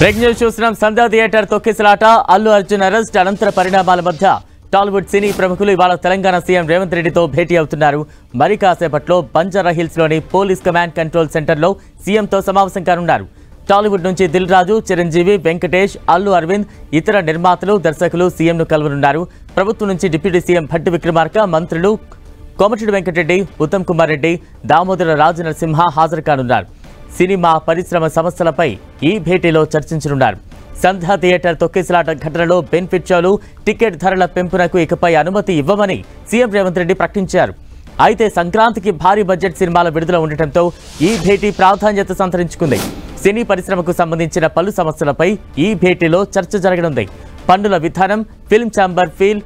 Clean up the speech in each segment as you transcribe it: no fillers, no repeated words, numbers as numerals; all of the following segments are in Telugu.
బ్రేకింగ్ న్యూస్ చూస్తున్నాం. సంధ్యా థియేటర్ తొక్కిసలాట, అల్లు అర్జున్ అరెస్ట్, అనంతర పరిణామాల మధ్య టాలీవుడ్ సినీ ప్రముఖులు ఇవాళ తెలంగాణ సీఎం రేవంత్ రెడ్డితో భేటీ అవుతున్నారు. మరి కాసేపట్లో బంజారా హిల్స్ లోని పోలీస్ కమాండ్ కంట్రోల్ సెంటర్లో సీఎంతో సమావేశం కానున్నారు. టాలీవుడ్ నుంచి దిల్ రాజు, చిరంజీవి, వెంకటేష్, అల్లు అరవింద్, ఇతర నిర్మాతలు, దర్శకులు సీఎంను కలవనున్నారు. ప్రభుత్వం నుంచి డిప్యూటీ సీఎం భట్టి విక్రమార్క, మంత్రులు కోమటిరెడ్డి వెంకటరెడ్డి, ఉత్తమ్ కుమార్ రెడ్డి, దామోదర రాజనరసింహ హాజరు కానున్నారు. సినిమా పరిశ్రమ సమస్యలపై ఈ భేటీలో చర్చించనున్నారు. సంధ్యా థియేటర్ తొక్కిసలాట ఘటనలో బెనిఫిట్ షోలు, టికెట్ ధరల పెంపునకు ఇకపై అనుమతి ఇవ్వమని సీఎం రేవంత్ రెడ్డి ప్రకటించారు. అయితే సంక్రాంతికి భారీ బడ్జెట్ సినిమాల విడుదల ఉండటంతో ఈ భేటీ ప్రాధాన్యత సంతరించుకుంది. సినీ పరిశ్రమకు సంబంధించిన పలు సమస్యలపై ఈ భేటీలో చర్చ జరగనుంది. పన్నుల విధానం, ఫిల్మ్ ఛాంబర్ ఫీల్,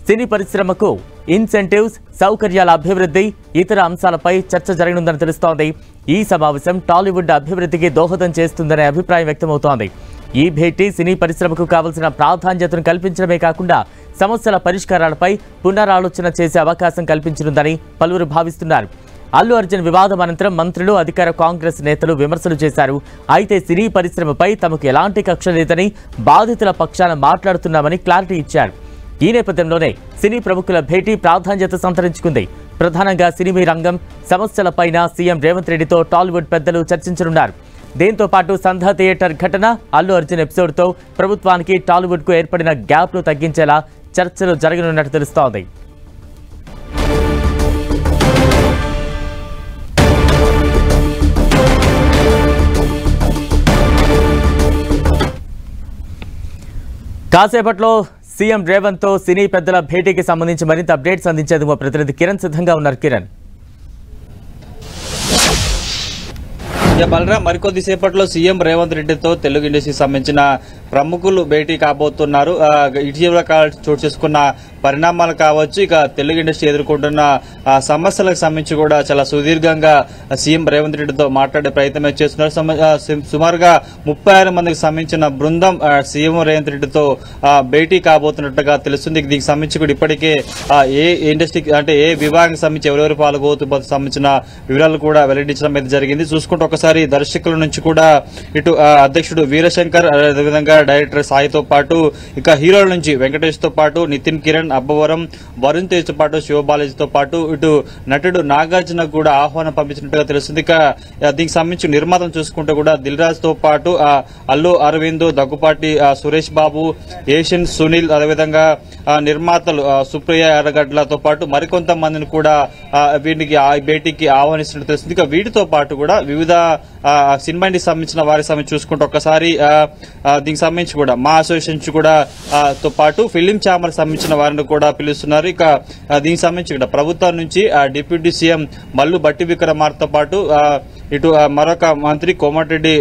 సినీ పరిశ్రమకు ఇన్సెంటివ్స్, సౌకర్యాల అభివృద్ధి, ఇతర అంశాలపై చర్చ జరగనుందని తెలుస్తోంది. ఈ సమావేశం టాలీవుడ్ అభివృద్ధికి దోహదం చేస్తుందనే అభిప్రాయం వ్యక్తమవుతోంది. ఈ భేటీ సినీ పరిశ్రమకు కావలసిన ప్రాధాన్యతను కల్పించడమే కాకుండా సమస్యల పరిష్కారాలపై పునరాలోచన చేసే అవకాశం కల్పించనుందని పలువురు భావిస్తున్నారు. అల్లు అర్జున్ వివాదం అనంతరం మంత్రులు, అధికార కాంగ్రెస్ నేతలు విమర్శలు చేశారు. అయితే సినీ పరిశ్రమపై తమకు ఎలాంటి కక్ష లేదని, బాధితుల పక్షాన మాట్లాడుతున్నామని క్లారిటీ ఇచ్చారు. ఈ నేపథ్యంలోనే సినీ ప్రముఖుల భేటీ ప్రాధాన్యత సంతరించుకుంది. ప్రధానంగా సినిమా రంగం సమస్యలపైన సీఎం రేవంత్ రెడ్డితో టాలీవుడ్ పెద్దలు చర్చించనున్నారు. దీంతో పాటు సంధ్యా థియేటర్ ఘటన, అల్లు అర్జున్ ఎపిసోడ్తో ప్రభుత్వానికి టాలీవుడ్కు ఏర్పడిన గ్యాప్ను తగ్గించేలా చర్చలు జరగనున్నట్టు తెలుస్తోంది. కాసేపట్లో సీఎం రేవంత్ తో సినీ పెద్దల భేటీకి సంబంధించి మరింత అప్డేట్స్ అందించేందుకు మా ప్రతినిధి కిరణ్ సిద్ధంగా ఉన్నారు. కిరణ్, బలరా మరికొద్దిసేపట్లో సీఎం రేవంత్ రెడ్డితో తెలుగు ఇండస్ట్రీకి సంబంధించిన ప్రముఖులు భేటీ కాబోతున్నారు. ఇటీవల చోటు చేసుకున్న పరిణామాలు కావచ్చు, ఇక తెలుగు ఇండస్ట్రీ ఎదుర్కొంటున్న సమస్యలకు సంబంధించి కూడా చాలా సుదీర్ఘంగా సీఎం రేవంత్ రెడ్డితో మాట్లాడే ప్రయత్నం చేస్తున్నారు. సుమారుగా 36 మందికి సంబంధించిన బృందం సీఎం రేవంత్ రెడ్డితో భేటీ కాబోతున్నట్టుగా తెలుస్తుంది. దీనికి సంబంధించి కూడా ఇప్పటికే ఏ ఇండస్ట్రీకి అంటే ఏ విభాగానికి సంబంధించి ఎవరెవరు పాల్గొతున్న సంబంధించిన వివరాలు కూడా వెల్లడించడం అయితే జరిగింది. చూసుకుంటే ఒకసారి దర్శకుల నుంచి కూడా ఇటు అధ్యక్షుడు వీరశంకర్, అదేవిధంగా డైరెక్టర్ సాయితో పాటు ఇక హీరోల నుంచి వెంకటేష్ తో పాటు నితిన్ కిరణ్, అబ్బవరం, వరుణ్ తేజ్ తో పాటు శివబాలాజీతో పాటు ఇటు నటుడు నాగార్జున కూడా ఆహ్వానం పంపించినట్టుగా తెలుస్తుంది. ఇక దీనికి సంబంధించి నిర్మాతలు చూసుకుంటే కూడా దిల్ రాజ్ తో పాటు అల్లు అరవింద్, దగ్గుపాటి సురేష్ బాబు, ఏషియన్ సునీల్, అదేవిధంగా నిర్మాతలు సుప్రియ ఎర్రగడ్లతో పాటు మరికొంతమందిని కూడా వీటికి భేటీకి ఆహ్వానిస్తున్నట్టు తెలుస్తుంది. ఇక వీటితో పాటు కూడా వివిధ సినిమా ఇండస్ట్రీకి సంబంధించిన వారికి సంబంధించి చూసుకుంటే ఒకసారి దీనికి సంబంధించి కూడా మా అసోసియేషన్ కూడా తో పాటు ఫిలిం ఛాంబర్ సంబంధించిన వారిని కూడా పిలుస్తున్నారు. ఇక దీనికి సంబంధించి కూడా ప్రభుత్వం నుంచి డిప్యూటీ సీఎం మల్లు భట్టి విక్రమార్కతో పాటు ఇటు మరొక మంత్రి కోమటిరెడ్డి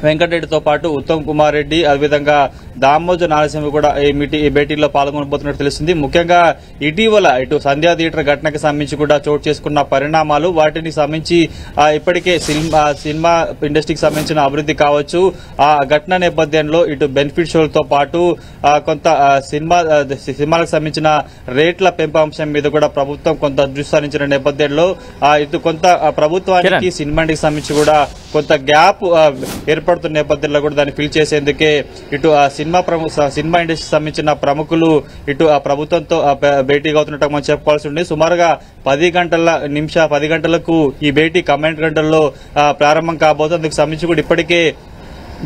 వెంకటరెడ్డితో పాటు ఉత్తమ్ కుమార్ రెడ్డి, అదేవిధంగా దామోదర నరసింహ కూడా ఈ భేటీలో పాల్గొనబోతున్నట్టు తెలుస్తుంది. ముఖ్యంగా ఇటీవల ఇటు సంధ్యా థియేటర్ ఘటనకు సంబంధించి కూడా చోటు చేసుకున్న పరిణామాలు, వాటిని సంబంధించి ఇప్పటికే సినిమా ఇండస్ట్రీకి సంబంధించిన అభివృద్ధి కావచ్చు, ఆ ఘటన నేపథ్యంలో ఇటు బెనిఫిట్ షోలతో పాటు కొంత సినిమాలకు సంబంధించిన రేట్ల పెంపు అంశం మీద కూడా ప్రభుత్వం కొంత దృష్టి సారించిన నేపథ్యంలో ఇటు కొంత ప్రభుత్వానికి సినిమా ఇండస్ట్రీకి సంబంధించి కూడా కొంత గ్యాప్ ఏర్పడుతున్న నేపథ్యంలో కూడా దాన్ని ఫిల్ చేసేందుకే ఇటు సినిమా ఇండస్ట్రీకి సంబంధించిన ప్రముఖులు ఇటు ప్రభుత్వంతో భేటీగా అవుతున్నట్టు మనం చెప్పుకోవాల్సి ఉంది. సుమారుగా 10 గంటలకు ఈ భేటీ కమెంట్ గంటల్లో ప్రారంభం కాబోతుంది. అందుకు సంబంధించి కూడా ఇప్పటికే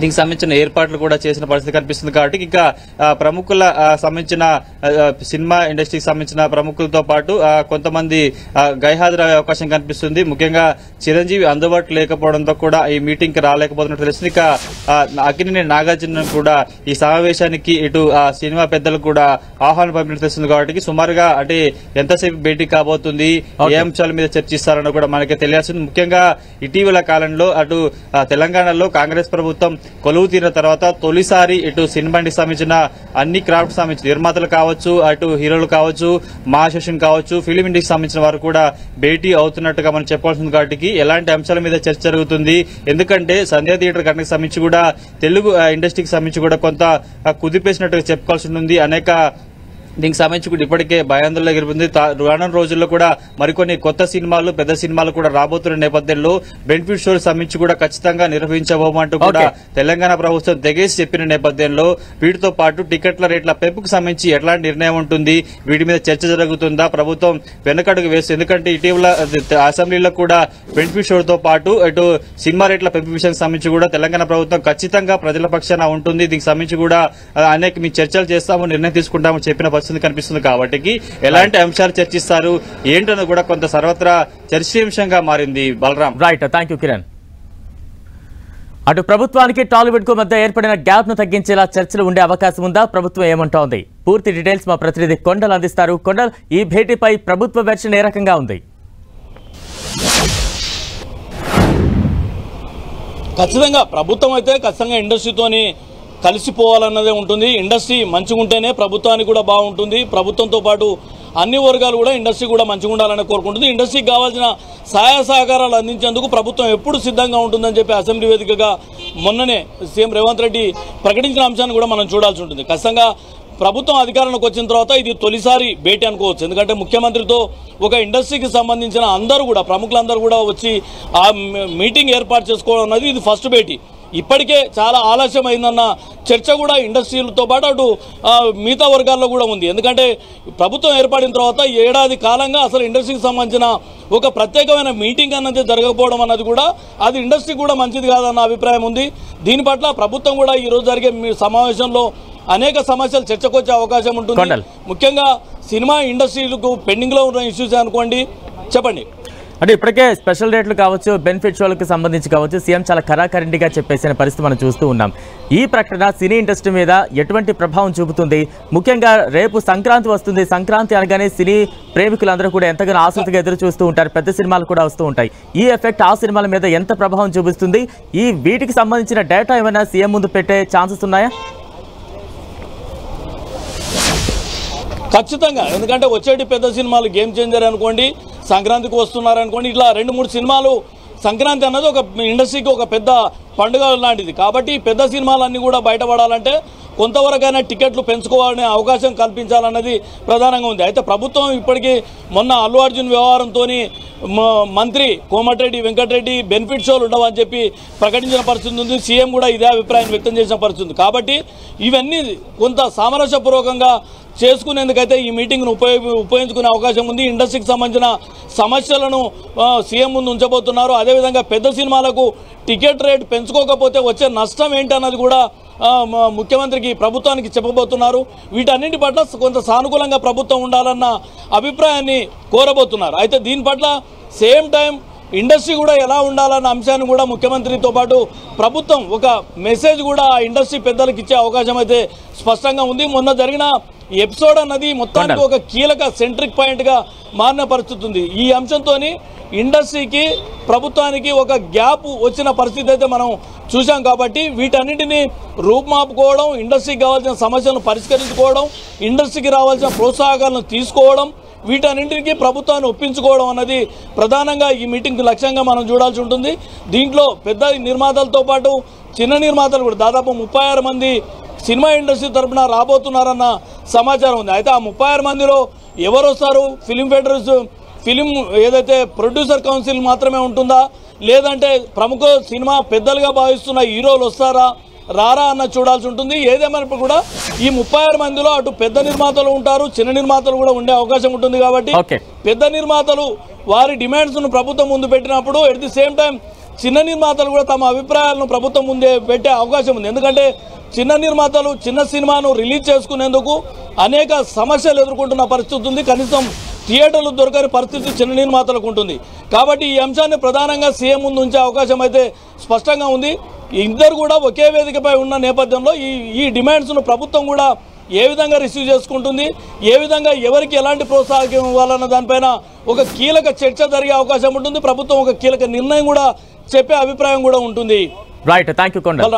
దీనికి సంబంధించిన ఏర్పాట్లు కూడా చేసిన పరిస్థితి కనిపిస్తుంది. కాబట్టి ఇంకా ప్రముఖుల సంబంధించిన సినిమా ఇండస్ట్రీకి సంబంధించిన ప్రముఖులతో పాటు కొంతమంది గైహాజరయ్యే అవకాశం కనిపిస్తుంది. ముఖ్యంగా చిరంజీవి అందుబాటులో లేకపోవడంతో కూడా ఈ మీటింగ్ కి రాలేకపోతున్నట్టు తెలుస్తుంది. ఇక అక్కినేని నాగార్జున కూడా ఈ సమావేశానికి ఇటు సినిమా పెద్దలకు కూడా ఆహ్వానం పంపినట్టు తెలుస్తుంది. కాబట్టి సుమారుగా అంటే ఎంతసేపు భేటీ కాబోతుంది, ఏ అంశాల మీద చర్చిస్తారని కూడా మనకి తెలియాల్సింది. ముఖ్యంగా ఇటీవల కాలంలో అటు తెలంగాణలో కాంగ్రెస్ ప్రభుత్వం కొలువు తీరిన తర్వాత తొలిసారి ఇటు సినిమా ఇండస్ట్రీకి సంబంధించిన అన్ని క్రాఫ్ట్ సంబంధించిన నిర్మాతలు కావచ్చు, అటు హీరోలు కావచ్చు, మా అసోసియేషన్ కావచ్చు, ఫిలిం ఇండస్ట్రీకి సంబంధించిన వారు కూడా భేటీ అవుతున్నట్టుగా మనం చెప్పాల్సింది. కాబట్టి ఎలాంటి అంశాల మీద చర్చ జరుగుతుంది, ఎందుకంటే సంధ్యా థియేటర్ ఘటనకు సంబంధించి కూడా తెలుగు ఇండస్ట్రీకి సంబంధించి కూడా కొంత కుదిపేసినట్టుగా చెప్పుకోవాల్సి ఉంది. అనేక దీనికి సంబంధించి కూడా ఇప్పటికే భయాందోళన ఎగిరిపోయింది. రానున్న రోజుల్లో కూడా మరికొన్ని కొత్త సినిమాలు పెద్ద సినిమాలు కూడా రాబోతున్న నేపథ్యంలో బెనిఫిట్ షోలు సంబంధించి కూడా ఖచ్చితంగా నిర్వహించబోమంటూ కూడా తెలంగాణ ప్రభుత్వం తెగేసి చెప్పిన నేపథ్యంలో వీటితో పాటు టికెట్ల రేట్ల పెంపుకు సంబంధించి ఎట్లాంటి నిర్ణయం ఉంటుంది, వీటి మీద చర్చ జరుగుతుందా, ప్రభుత్వం వెనకడుగు వేస్తుంది. ఎందుకంటే ఇటీవల అసెంబ్లీలో కూడా బెనిఫిట్ షోతో పాటు ఇటు సినిమా రేట్ల పెంపు విషయానికి సంబంధించి కూడా తెలంగాణ ప్రభుత్వం ఖచ్చితంగా ప్రజల పక్షాన ఉంటుంది, దీనికి సంబంధించి కూడా అనేక మీ చర్చలు చేస్తాము, నిర్ణయం తీసుకుంటామని చెప్పిన పరిస్థితి కనిపిస్తుంది. కాబట్టి ఎలాంటి అంశాలు చర్చిస్తారు ఏంటన్నది కూడా కొంత సర్వత్రా చర్చనీయాంశంగా మారింది. Balaram. Right, thank you Kiran. అటు ప్రభుత్వానికి టాలీవుడ్ కు మధ్య ఏర్పడిన గ్యాప్ ను తగ్గించేలా చర్చలు ఉండే అవకాశం ఉందా? ప్రభుత్వం ఏమంటోంది? పూర్తి డీటెయిల్స్ మా ప్రతినిధి కొండలు అందిస్తారు. కొండల్, ఈ భేటీపై ప్రభుత్వ వెర్షన్ ఏ రకంగా ఉంది? ఖచ్చితంగా ప్రభుత్వం అయితే ఖచ్చితంగా ఇండస్ట్రీతోని కలిసిపోవాలన్నదే ఉంటుంది. ఇండస్ట్రీ మంచిగా ఉంటేనే ప్రభుత్వానికి కూడా బాగుంటుంది. ప్రభుత్వంతో పాటు అన్ని వర్గాలు కూడా ఇండస్ట్రీ కూడా మంచిగా ఉండాలని కోరుకుంటుంది. ఇండస్ట్రీకి కావాల్సిన సహాయ సహకారాలు అందించేందుకు ప్రభుత్వం ఎప్పుడు సిద్ధంగా ఉంటుందని చెప్పి అసెంబ్లీ వేదికగా మొన్ననే సీఎం రేవంత్ రెడ్డి ప్రకటించిన అంశాన్ని కూడా మనం చూడాల్సి ఉంటుంది. ఖచ్చితంగా ప్రభుత్వం అధికారంలోకి వచ్చిన తర్వాత ఇది తొలిసారి భేటీ అనుకోవచ్చు. ఎందుకంటే ముఖ్యమంత్రితో ఒక ఇండస్ట్రీకి సంబంధించిన అందరూ కూడా ప్రముఖులందరూ కూడా వచ్చి ఆ మీటింగ్ ఏర్పాటు చేసుకోవడం అన్నది ఇది ఫస్ట్ భేటీ. ఇప్పటికే చాలా ఆలస్యం అయిందన్న చర్చ కూడా ఇండస్ట్రీలతో పాటు అటు మిగతా వర్గాల్లో కూడా ఉంది. ఎందుకంటే ప్రభుత్వం ఏర్పడిన తర్వాత ఏడాది కాలంగా అసలు ఇండస్ట్రీకి సంబంధించిన ఒక ప్రత్యేకమైన మీటింగ్ అన్నది జరగకపోవడం అన్నది కూడా అది ఇండస్ట్రీ కూడా మంచిది కాదన్న అభిప్రాయం ఉంది. దీని పట్ల ప్రభుత్వం కూడా ఈరోజు జరిగే సమావేశంలో అనేక సమస్యలు చర్చకొచ్చే అవకాశం ఉంటుంది. ముఖ్యంగా సినిమా ఇండస్ట్రీలకు పెండింగ్ లో ఉన్న ఇష్యూస్ అనుకోండి. చెప్పండి. అంటే ఇప్పటికే స్పెషల్ రేట్లు కావచ్చు, బెనిఫిట్ షోలకు సంబంధించి కావచ్చు, సీఎం చాలా ఖరాఖండిగా చెప్పేసిన పరిస్థితి మనం చూస్తూ ఉన్నాం. ఈ ప్రకటన సినీ ఇండస్ట్రీ మీద ఎటువంటి ప్రభావం చూపుతుంది? ముఖ్యంగా రేపు సంక్రాంతి వస్తుంది. సంక్రాంతి అనగానే సినీ ప్రేమికులందరూ కూడా ఎంతగానో ఆసక్తిగా ఎదురు చూస్తూ ఉంటారు. పెద్ద సినిమాలు కూడా వస్తూ ఉంటాయి. ఈ ఎఫెక్ట్ ఆ సినిమాల మీద ఎంత ప్రభావం చూపిస్తుంది? ఈ వీటికి సంబంధించిన డేటా ఏమైనా సీఎం ముందు పెట్టే ఛాన్సెస్ ఉన్నాయా? ఖచ్చితంగా. ఎందుకంటే వచ్చేటి పెద్ద సినిమాలు గేమ్ చేంజర్ అనుకోండి, సంక్రాంతికి వస్తున్నారనుకోండి, ఇట్లా 2-3 సినిమాలు. సంక్రాంతి అన్నది ఒక ఇండస్ట్రీకి ఒక పెద్ద పండుగ లాంటిది. కాబట్టి పెద్ద సినిమాలన్నీ కూడా బయటపడాలంటే కొంతవరకైనా టికెట్లు పెంచుకోవాలనే అవకాశం కల్పించాలన్నది ప్రధానంగా ఉంది. అయితే ప్రభుత్వం ఇప్పటికీ మొన్న అల్లు అర్జున్ వ్యవహారంతో మంత్రి కోమటిరెడ్డి వెంకటరెడ్డి బెనిఫిట్ షోలు ఉండవని చెప్పి ప్రకటించిన పరిస్థితి ఉంది. సీఎం కూడా ఇదే అభిప్రాయం వ్యక్తం చేసిన పరిస్థితి ఉంది. కాబట్టి ఇవన్నీ కొంత సామరస్యపూర్వకంగా చేసుకునేందుకైతే ఈ మీటింగ్ను ఉపయోగించుకునే అవకాశం ఉంది. ఇండస్ట్రీకి సంబంధించిన సమస్యలను సీఎం ముందు ఉంచబోతున్నారు. అదేవిధంగా పెద్ద సినిమాలకు టికెట్ రేట్ పెంచుకోకపోతే వచ్చే నష్టం ఏంటన్నది కూడా ముఖ్యమంత్రికి ప్రభుత్వానికి చెప్పబోతున్నారు. వీటన్నింటి పట్ల కొంత సానుకూలంగా ప్రభుత్వం ఉండాలన్న అభిప్రాయాన్ని కోరబోతున్నారు. అయితే దీని పట్ల సేమ్ టైం ఇండస్ట్రీ కూడా ఎలా ఉండాలన్న అంశాన్ని కూడా ముఖ్యమంత్రితో పాటు ప్రభుత్వం ఒక మెసేజ్ కూడా ఆ ఇండస్ట్రీ పెద్దలకు ఇచ్చే అవకాశం అయితే స్పష్టంగా ఉంది. మొన్న జరిగిన ఎపిసోడ్ అన్నది మొత్తానికి ఒక కీలక సెంట్రిక్ పాయింట్ గా మారిన పరిస్థితి ఉంది. ఈ అంశంతో ఇండస్ట్రీకి ప్రభుత్వానికి ఒక గ్యాప్ వచ్చిన పరిస్థితి అయితే మనం చూసాం. కాబట్టి వీటన్నిటిని రూపుమాపుకోవడం, ఇండస్ట్రీకి కావాల్సిన సమస్యలను పరిష్కరించుకోవడం, ఇండస్ట్రీకి రావాల్సిన ప్రోత్సాహకాలను తీసుకోవడం, వీటన్నింటికి ప్రభుత్వాన్ని ఒప్పించుకోవడం అన్నది ప్రధానంగా ఈ మీటింగ్ లక్ష్యంగా మనం చూడాల్సి ఉంటుంది. దీంట్లో పెద్ద నిర్మాతలతో పాటు చిన్న నిర్మాతలు కూడా దాదాపు 36 మంది సినిమా ఇండస్ట్రీ తరఫున రాబోతున్నారన్న సమాచారం ఉంది. అయితే ఆ 36 మందిలో ఎవరు వస్తారు? ఫిలిం ఏదైతే ప్రొడ్యూసర్ కౌన్సిల్ మాత్రమే ఉంటుందా, లేదంటే ప్రముఖ సినిమా పెద్దలుగా భావిస్తున్న హీరోలు వస్తారా రారా అన్న చూడాల్సి ఉంటుంది. ఏదేమైనప్పుడు కూడా ఈ 36 మందిలో అటు పెద్ద నిర్మాతలు ఉంటారు, చిన్న నిర్మాతలు కూడా ఉండే అవకాశం ఉంటుంది. కాబట్టి పెద్ద నిర్మాతలు వారి డిమాండ్స్ ను ప్రభుత్వం ముందు పెట్టినప్పుడు ఎట్ ది సేమ్ టైం చిన్న నిర్మాతలు కూడా తమ అభిప్రాయాలను ప్రభుత్వం ముందే పెట్టే అవకాశం ఉంది. ఎందుకంటే చిన్న నిర్మాతలు చిన్న సినిమాను రిలీజ్ చేసుకునేందుకు అనేక సమస్యలు ఎదుర్కొంటున్న పరిస్థితి ఉంది. కనీసం థియేటర్లు దొరకని పరిస్థితి చిన్న నిర్మాతలకు ఉంటుంది. కాబట్టి ఈ అంశాన్ని ప్రధానంగా సీఎం ముందు ఉంచే అవకాశం అయితే స్పష్టంగా ఉంది. ఇద్దరు కూడా ఒకే వేదికపై ఉన్న నేపథ్యంలో ఈ డిమాండ్స్ను ప్రభుత్వం కూడా ఏ విధంగా రిసీవ్ చేసుకుంటుంది, ఏ విధంగా ఎవరికి ఎలాంటి ప్రోత్సాహం ఇవ్వాలన్న దానిపైన ఒక కీలక చర్చ జరిగే అవకాశం ఉంటుంది. ప్రభుత్వం ఒక కీలక నిర్ణయం కూడా చెప్పే అభిప్రాయం కూడా ఉంటుంది. రైట్, థ్యాంక్ యూ కొండ.